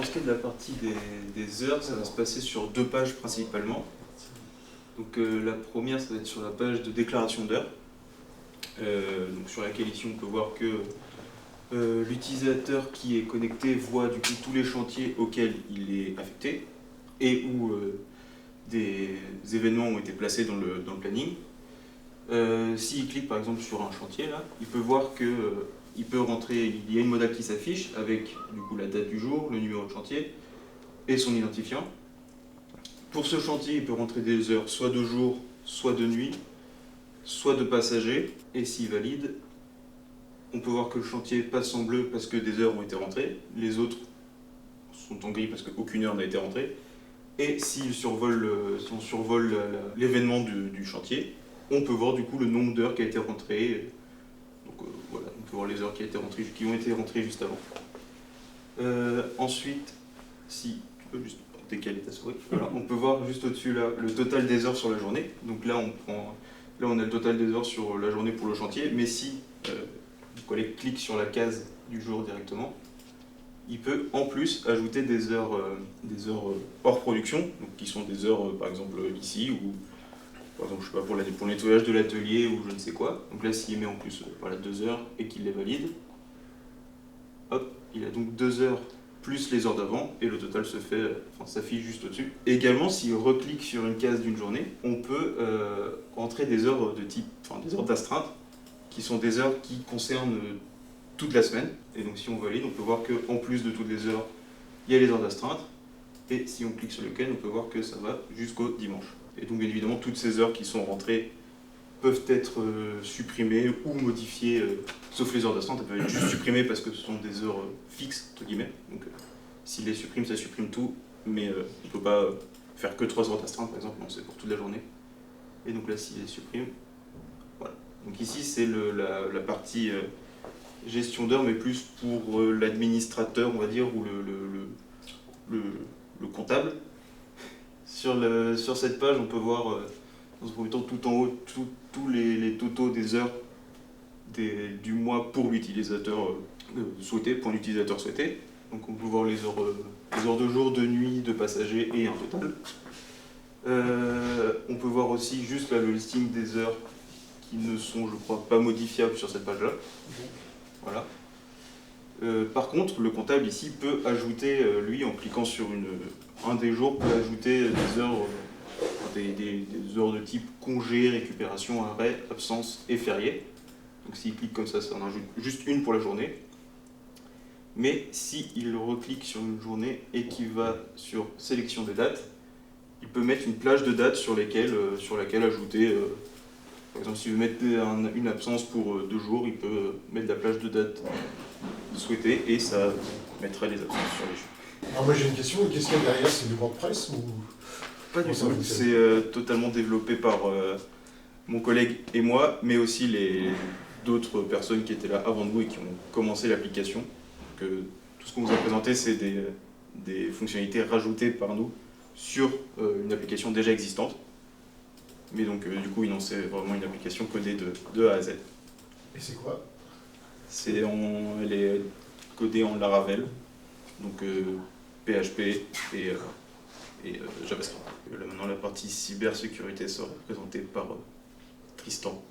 ce qui est de la partie des heures, ça va se passer sur 2 pages principalement. Donc la première, ça va être sur la page de déclaration d'heures, donc sur laquelle ici on peut voir que l'utilisateur qui est connecté voit du coup tous les chantiers auxquels il est affecté et où des événements ont été placés dans le planning. S'il clique par exemple sur un chantier, là, il peut voir que il peut rentrer, il y a une modale qui s'affiche avec du coup la date du jour, le numéro de chantier et son identifiant. Pour ce chantier, il peut rentrer des heures soit de jour, soit de nuit, soit de passagers, et s'il valide, on peut voir que le chantier passe en bleu parce que des heures ont été rentrées, les autres sont en gris parce qu'aucune heure n'a été rentrée, et si on survole l'événement du chantier, on peut voir du coup le nombre d'heures qui a été rentré. Donc voilà, on peut voir les heures qui ont été rentrées juste avant. Ensuite, si tu peux juste décaler ta souris, voilà, on peut voir juste au-dessus là le total des heures sur la journée. Donc là on a le total des heures sur la journée pour le chantier, mais si mon collègue clique sur la case du jour directement, il peut en plus ajouter des heures hors production, donc qui sont des heures par exemple ici, ou par exemple je sais pas, pour le nettoyage de l'atelier ou je ne sais quoi. Donc là s'il met en plus voilà, 2 heures et qu'il les valide, hop, il a donc 2 heures plus les heures d'avant et le total s'affiche juste au-dessus. Et également s'il reclique sur une case d'une journée, on peut rentrer des heures des heures d'astreinte, qui sont des heures qui concernent toute la semaine. Et donc si on valide, on peut voir qu'en plus de toutes les heures, il y a les heures d'astreinte. Et si on clique sur lequel, on peut voir que ça va jusqu'au dimanche. Et donc bien évidemment, toutes ces heures qui sont rentrées peuvent être supprimées ou modifiées, sauf les heures d'astreinte, elles peuvent être juste supprimées parce que ce sont des heures fixes, entre guillemets. Donc s'il les supprime, ça supprime tout, mais on ne peut pas faire que 3 heures d'astreinte, par exemple, non, c'est pour toute la journée. Et donc là, s'il les supprime, voilà. Donc ici, c'est la partie gestion d'heures, mais plus pour l'administrateur, on va dire, ou le comptable. Sur cette page, on peut voir dans ce premier temps tout en haut tous les totaux des heures du mois pour l'utilisateur souhaité, pour l'utilisateur souhaité. Donc on peut voir les heures de jour, de nuit, de passagers et un total. On peut voir aussi juste là, le listing des heures qui ne sont, je crois, pas modifiables sur cette page-là. Voilà. Par contre, le comptable ici peut ajouter, lui, en cliquant sur un des jours, peut ajouter des heures, des heures de type congé, récupération, arrêt, absence et férié. Donc s'il clique comme ça en ajoute juste une pour la journée. Mais s'il reclique sur une journée et qu'il va sur sélection des dates, il peut mettre une plage de dates sur laquelle ajouter. Par exemple, s'il veut mettre une absence pour 2 jours, il peut mettre la plage de date souhaitée et ça mettra les absences sur les jours. Alors moi j'ai une question, qu'est-ce qu'il y a derrière? C'est du WordPress ou... Pas du tout, c'est totalement développé par mon collègue et moi, mais aussi d'autres personnes qui étaient là avant nous et qui ont commencé l'application. Tout ce qu'on vous a présenté, c'est des fonctionnalités rajoutées par nous sur une application déjà existante. Mais donc du coup, c'est vraiment une application codée de A à Z. Et c'est quoi? Elle est codée en Laravel, donc PHP et JavaScript. Là, maintenant, la partie cybersécurité sera présentée par Tristan.